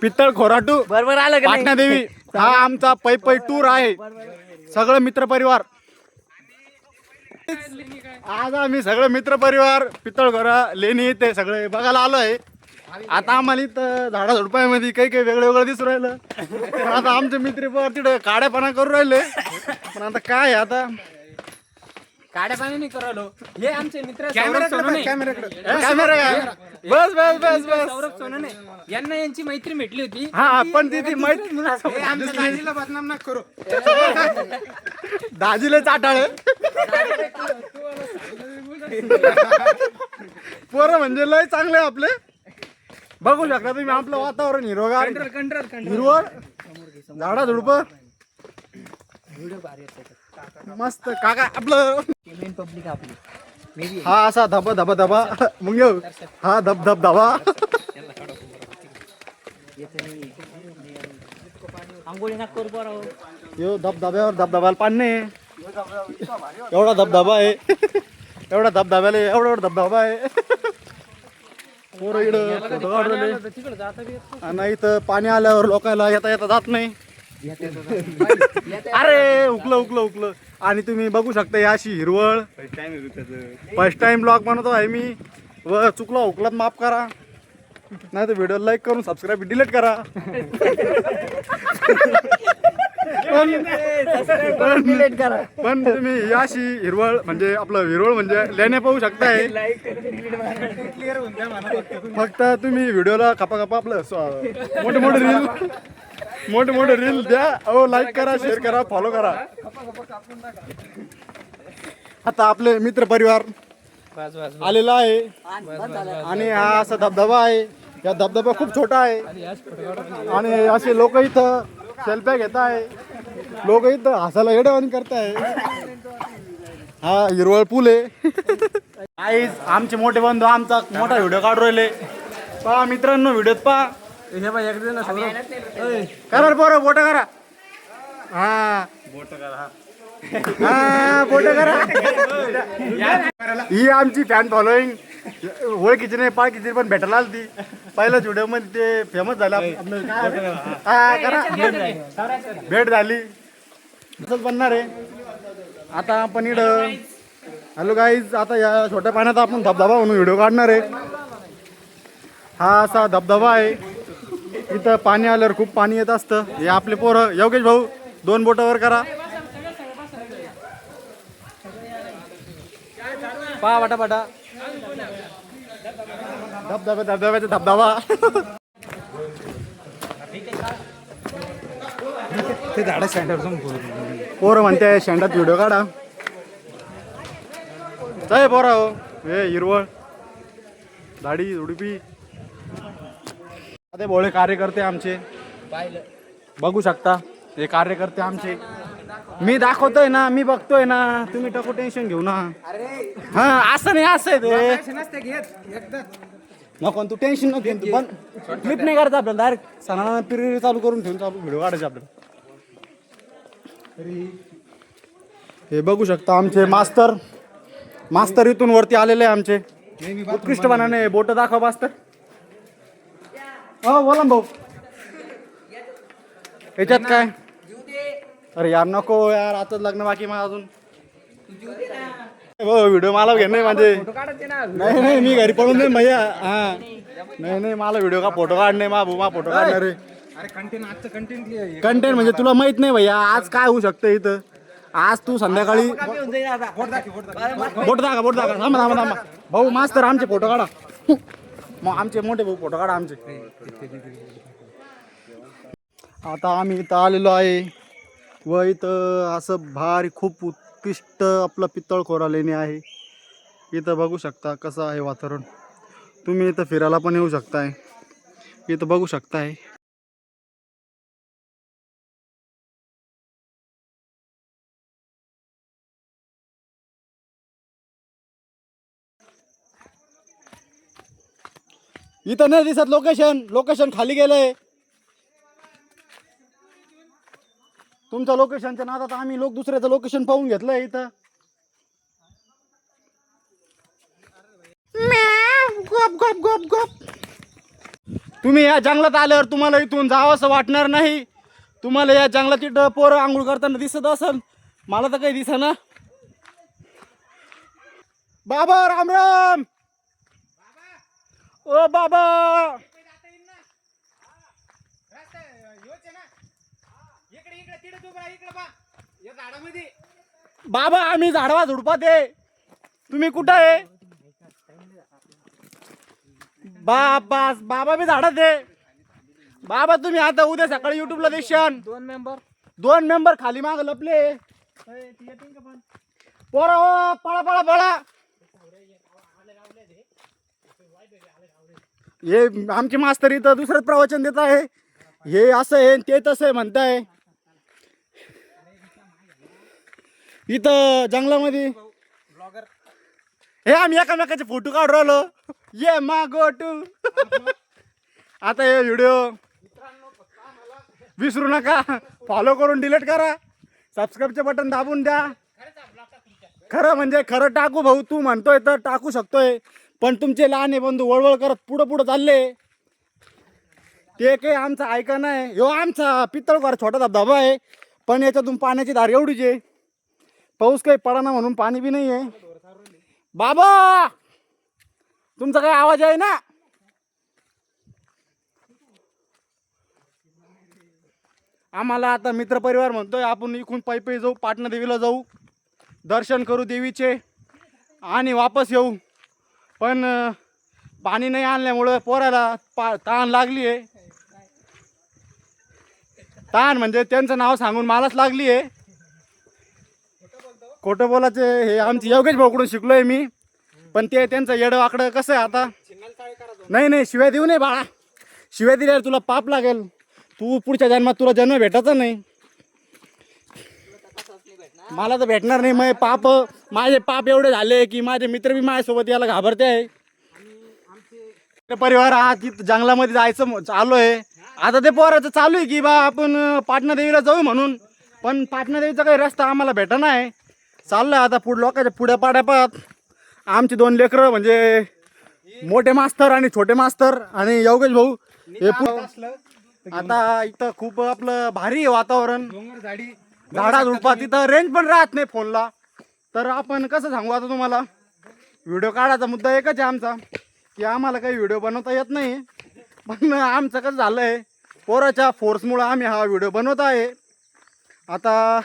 पित्तळ खोराटू बरोबर आलं का पाटणा देवी हा आमचा पै टूर आहे. सगळं मित्र परिवार. आज आम्ही सगळं मित्र परिवार पित्तळ खोरा लेणी ते सगळे बघायला आलोय. आता आम्हाला इथं झाडा झुडपामध्ये काही काही वेगळं वेगळं दिसून राहिलं. पण आता आमचे मित्र परिवार तिथे काड्यापणा करून राहिले. पण आता काय आता काड्या पाणी नाही करायलो. हे आमचे मित्र कॅमेरा बस बस बस बस सौरभ सोनने यांना यांची मैत्री भेटली होती. हा पण ती मैत्री दाजीला बदनाम ना करू. दाजीले चाटाळे पोरं म्हणजे लय चांगले आपले. बघू शकता तुम्ही आपलं वातावरण हिरवगार हिरवळ झाडा झुडप मस्त. काका आपलं पब्लिक आपली हा असा धबा धबा धबा मग येऊ हा धब धब धबा. आंघोळी ना करू बरं. यो धबधब्यावर धबधब्याला पाणी नाही. एवढा धबधबा आहे. एवढा धबधब्याला एवढा धबधबा आहे. पोरं इकडं फोटो काढून राहिले. आणि इथं पाणी आल्यावर लोकांना येता येता जात नाही. अरे उकलं उकलं उकलं. आणि तुम्ही बघू शकता ही अशी हिरवळ. फर्स्ट टाइम ब्लॉग बनवतो आहे मी. व चुकला उकलात माफ करा. नाही तर व्हिडिओ लाईक करून सबस्क्राईब डिलीट करा. पण तुम्ही ही अशी हिरवळ म्हणजे आपलं हिरवळ म्हणजे लेणे पाहू शकताय. फक्त तुम्ही व्हिडिओला खपा खपा आपलं मोठे मोठे रील द्या. अहो लाईक करा, शेअर करा, फॉलो करा. आता आपले मित्र परिवार आलेला आहे. आणि हा असा धबधबा आहे. या धबधबा खूप छोटा आहे. आणि असे लोक इथं सेल्फ्या घेत आहे. लोक इथं हसायला येडवाणी करताय. हा हिरवळ पूल आहे. आईज आमचे मोठे बंधू आमचा मोठा व्हिडिओ काढून राहिले. पहा मित्रांनो व्हिडिओत पहा. हे बघा एक जण करा पोरं बोट करा. हा बोट करा. हा बोट करा. ही आमची फॅन फॉलोईंग ओळखीची नाही पाळखीची पण भेटायला आली ती. पहिल्याच व्हिडिओ मध्ये ते फेमस झालं. भेट झाली असंच बनणार आहे. आता आपण इकडं हॅलो गाईज आता या छोट्या पाण्यात आपण धबधबा म्हणून व्हिडिओ काढणार आहे. हा असा धबधबा आहे. इथं पाणी आल्यावर खूप पाणी येत असतं. हे आपले पोरं योगेश भाऊ 2 बोटं वर करा. पहा वाटापाटा धबधबा धबधब्याचा धबधबा. ते झाडा शेंडावर पोरं म्हणते शेंडात व्हिडिओ काढा. जय पोरा हो हे हिरवळ दाढी उडपी. ते भोळे कार्यकर्ते आमचे बघू शकता. हे कार्यकर्ते आमचे मी दाखवतोय ना, मी बघतोय ना. तुम्ही टाकू टेन्शन घेऊ ना. हा असं नाही असं आहे नको तू टेन्शन नको घेऊ. पण क्लिप नाही करायचं आपल्याला. डायरेक्ट सणाला पिरी चालू करून ठेवून चालू व्हिडिओ काढायचे आपल्याला. हे बघू शकता आमचे मास्तर इथून वरती आलेले आहे आमचे. उत्कृष्टपणाने बोट दाखवा मास्तर. हो बोला भाऊ याच्यात काय. अरे यार नको यार आताच लग्न बाकी मला अजून. व्हिडिओ मला घेणं नाही म्हणजे नाही नाही मी घरी पडून नाही भैया. हा नाही मला व्हिडिओ का फोटो काढणे मा फोटो काढणार आहे. कंटेंट म्हणजे तुला माहित नाही भैया आज काय होऊ शकतं इथं. आज तू संध्याकाळी बोट दाखा थांबा भाऊ मास्तर आमचे फोटो काढा. मग आमचे मोठे भाऊ फोटो काढा आमचे. आता आम्ही इथं आलेलो आहे. व इथं असं भारी खूप उत्कृष्ट आपलं पित्तळ खोरा लेणी आहे. इथं बघू शकता कसं आहे वातावरण. तुम्ही इथं फिरायला पण येऊ शकताय. इथं बघू शकताय. इथं नाही दिसत लोकेशन खाली गेलंय. तुमच्या लोकेशनच्या नादात आम्ही दुसऱ्याचं लोकेशन पाहून घेतलंय इथं. गप गप गप गप. तुम्ही या जंगलात आल्यावर तुम्हाला इथून जावं असं वाटणार नाही. तुम्हाला या जंगलात तिथं पोरं आंघोळ करताना दिसत असेल, मला तर काही दिसेना. बाबा राम राम. ओ बाबा बाबा आम्ही झाडवा झुडपात आहे. तुम्ही कुठं आहे? बाबा बाबा मी झाडात आहे. बाबा तुम्ही आता उद्या सकाळी युट्यूबला देशान. 2 मेंबर खाली माग लपले. पोरा हो, पळा पळा पळा. हे आमचे मास्तर इथं दुसरंच प्रवचन देत आहे. हे असं आहे ते तसं आहे म्हणताय. इथं जंगलामध्ये हे आम्ही एकामेकाचे फोटो काढून राहिलो. ये मा गोटू. आता हे व्हिडिओ विसरू नका, फॉलो करून डिलीट करा, सबस्क्राईबचे बटन दाबून द्या. खरं म्हणजे खरं टाकू भाऊ, तू म्हणतोय तर टाकू शकतोय, पण तुमचे लहान बंधू वळवळ करत पुढं पुढं चालले. ते काही आमचं ऐका नाही. ह्यो आमचा पित्तळकर छोटा धबधबा आहे, पण याच्यातून पाण्याची धार एवढीच आहे. पाऊस काही पडाना म्हणून पाणी बी नाही आहे. बाबा तुमचा काही आवाज आहे ना? आम्हाला आता मित्रपरिवार म्हणतोय आपण इकडून पायी पायी जाऊ, पाटणा देवीला जाऊ, दर्शन करू देवीचे आणि वापस येऊ. पण पाणी नाही आणल्यामुळं पोराला ताण लागली आहे. ताण म्हणजे त्यांचं नाव सांगून मलाच लागली आहे. खोटं बोलायचे हे आमची योगेश भाऊकडून शिकलोय मी, पण ते त्यांचं येडं वाकडं कसं आहे आता. नाही नाही शिव्या देऊ नये बाळा, शिव्या दिल्यावर तुला पाप लागेल. तू पुढच्या जन्मात तुला जन्म भेटायचा नाही. मला तर भेटणार नाही. माझे पाप एवढे झाले की माझे मित्र बी माझ्यासोबत याला घाबरते आहे. परिवार आज जंगलामध्ये जायचं चालू आहे. आता ते पोराचं चालू आहे की बा आपण पाटणा देवीला जाऊ म्हणून, पण पाटणा देवीचा काही रस्ता आम्हाला भेटना आहे. चाललंय आता लोकांच्या पुढ्या पाड्यापात. आमची 2 लेकरं म्हणजे मोठे मास्तर आणि छोटे मास्तर आणि योगेश भाऊ हे आता इथं खूप आपलं भारी आहे वातावरण. झाडा झुडपा, तिथं रेंज पण राहत नाही फोनला. तर आपण कसं सांगू आता तुम्हाला, व्हिडिओ काढायचा मुद्दा एकच आहे आमचा, की आम्हाला काही व्हिडिओ बनवता येत नाही. पण आमचं कसं झालं आहे, पोराच्या फोर्समुळं आम्ही हा व्हिडिओ बनवत आहे. आता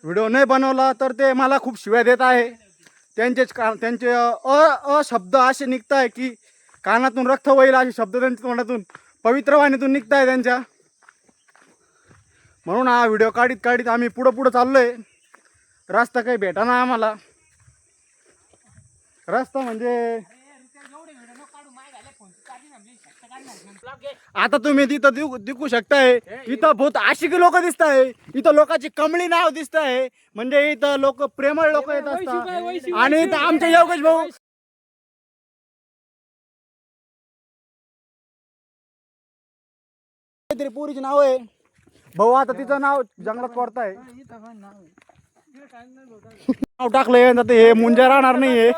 व्हिडिओ नाही बनवला तर ते मला खूप शिव्या देत आहे. त्यांचे अशब्द असे निघत आहे की कानातून रक्त होईल असे शब्द त्यांच्या तोंडातून, पवित्र वाणीतून निघत आहे त्यांच्या. म्हणून हा व्हिडिओ काढीत काढीत आम्ही पुढं चाललोय. रस्ता काही भेटाना आम्हाला. रस्ता म्हणजे आता तुम्ही तिथं दिखू शकताय, इथं बहुत आशिकी लोक दिसत आहे. इथं लोकांची कमळी नाव दिसत आहे, म्हणजे इथं लोक प्रेमळ लोक येत असतात. आणि इथं आमचे योगेश भाऊ काहीतरी पोरीचे नाव आहे भाऊ. आता तिचं नाव जंगलात पडताय, नाव टाकलंय तर हे मुंजा राहणार नाहीये.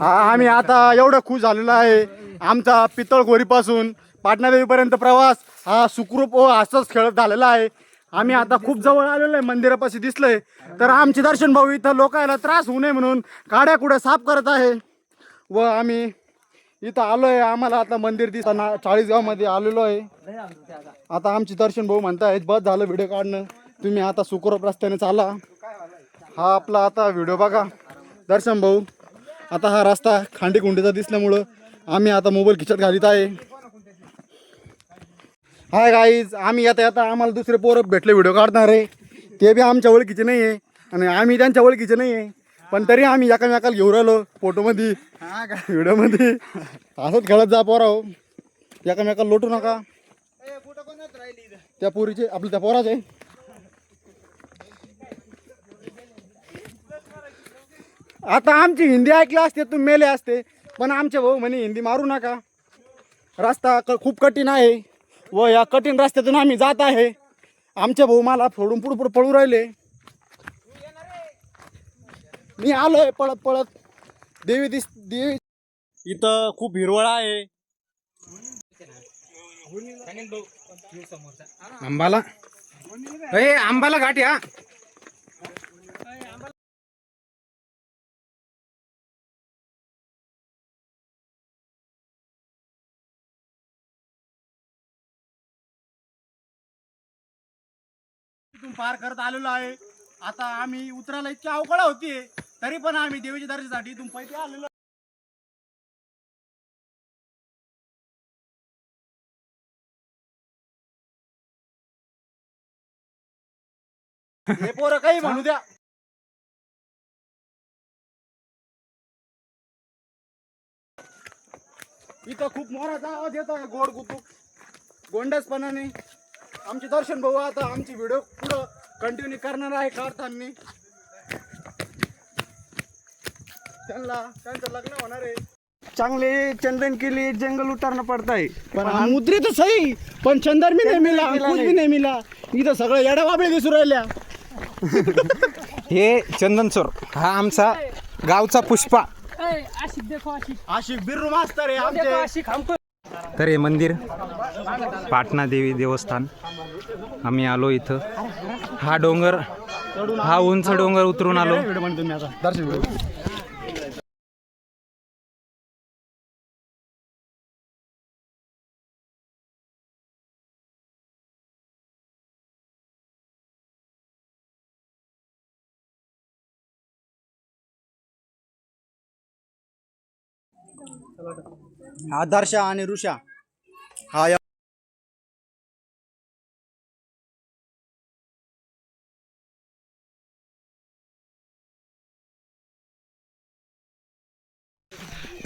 आम्ही आता एवढं खुश झालेलो आहे. आमचा पितळखोरीपासून पाटणादेवीपर्यंत प्रवास हा सुखरूप व असंच खेळत झालेला आहे. आम्ही आता खूप जवळ आलेलो आहे, मंदिरापाशी दिसलंय. तर आमचे दर्शन भाऊ इथं लोकांना त्रास होऊ नये म्हणून काड्या कुड्या साफ करत आहे. व आम्ही इथं आलोय. आम्हाला आता मंदिर दिसताना 40गाव मध्ये आलेलो आहे. आता आमचे दर्शन भाऊ म्हणतायत बस झालं व्हिडिओ काढणं, तुम्ही आता सुखरूप रस्त्याने चाला. हा आपला आता व्हिडिओ बघा दर्शन भाऊ. आता हा रस्ता खांडीखुंडीचा दिसल्यामुळं आम्ही आता मोबाईल खिचत घालीत आहे. हाय गाईज, आम्ही आता आम्हाला दुसरे पोरं भेटले व्हिडिओ काढणार आहे. ते बी आमच्या ओळखीचे नाही आहे आणि आम्ही त्यांच्या ओळखीचे नाही आहे, पण तरी आम्ही एकामेकाला घेऊन राहिलो फोटोमध्ये व्हिडिओमध्ये. असंच खेळत जा पोराव, एकामेकाला लोटू नका. त्या पोरीचे आपल्या त्या पोराचे. आता आमची हिंदी ऐकली असते तुम्ही मेले असते, पण आमचे भाऊ म्हणे हिंदी मारू नका, रस्ता खूप कठीण आहे व या कठीण रस्त्यातून आम्ही जात आहे. आमचे भाऊ मला फोडून पुढे पळू राहिले. मी आलोय पळत पळत. देवी इथं खूप हिरवळ आहे. आंबाला घाट या. इथून पार करत आलेलो आहे. आता आम्ही उतरायला इतकी अवकळ होती, तरी पण आम्ही देवीच्या दर्शनासाठी इथून पैसे आलेलो. हे पोरं काही म्हणू द्या. इथं खूप मोराचा आवाज येत आहे, गोड गुतूक गोंडसपणाने. आमचे दर्शन भाऊ आता आमची व्हिडिओ पुढं कंटिन्यू करणार आहे काढताना. त्यांचं लग्न होणार आहे. चांगले चंदन के लिए जंगल उतारना पड़ता है. पण मुद्रे तर सही, पण चंदन मी नाही मिला, कुछ भी नाही मिला. इथं सगळं येड्या बाबळे दिसू राहिल्या. हे चंदनसोर हा आमचा गावचा पुष्पा. आशिक बिर्रू मास्तर आहे आमचे. तर हे मंदिर पाटणा देवी देवस्थान. आम्ही आलो इथं. हा डोंगर, हा उंच डोंगर उतरून आलो. दर्शन घेऊ. हा दर्शा आणि ऋषा हा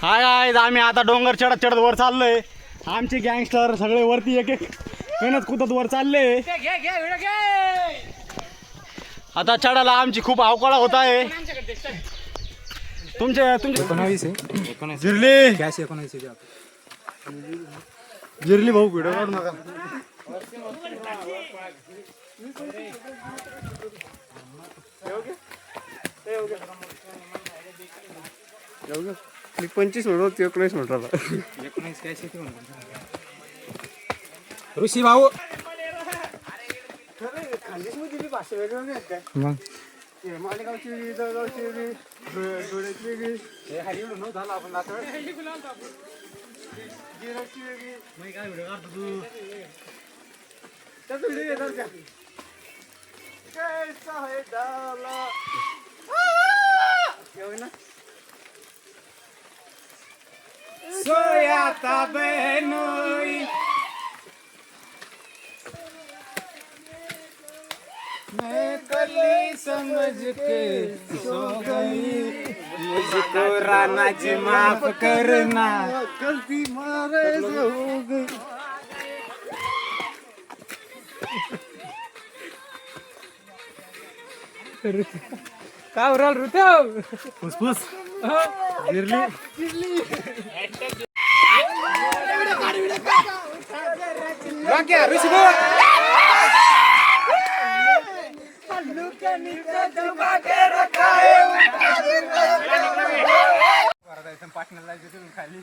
हाय हाय. आम्ही आता डोंगर चढत चढत वर चाललोय. आमचे गँगस्टर सगळे वरती एक एक मेहनत कुदत वर चालले. आता चढायला आमची खूप अवकाळा होत आहे. तुमचे 19 जिरली कॅश 19 जिरली भाऊ व्हिडिओ काढू नका. मी 25 म्हणतो 19 म्हणतो. 19 कॅश ऋषी भाऊ भाषा वेगळं नाही काय. मग मालेगावची वेगळी, जळगावची वेगळी, डोळ्याची वेगळी. हे हरिहर न झाला आपण आता गिराची वेगळी. मग काय व्हिडिओ काढतो तू? त्याचा व्हिडिओ येणार का? कैसा है डाला येऊ ना. सोया था बहनोई मैं कली समझ के सो गई. मुझको राना जी माफ करना. गलती मारे से हो गई. काय उराल ऋतव फुसफुस जिरली. ऋषी भाऊ पाटणाला जायचं तुम्ही खाली.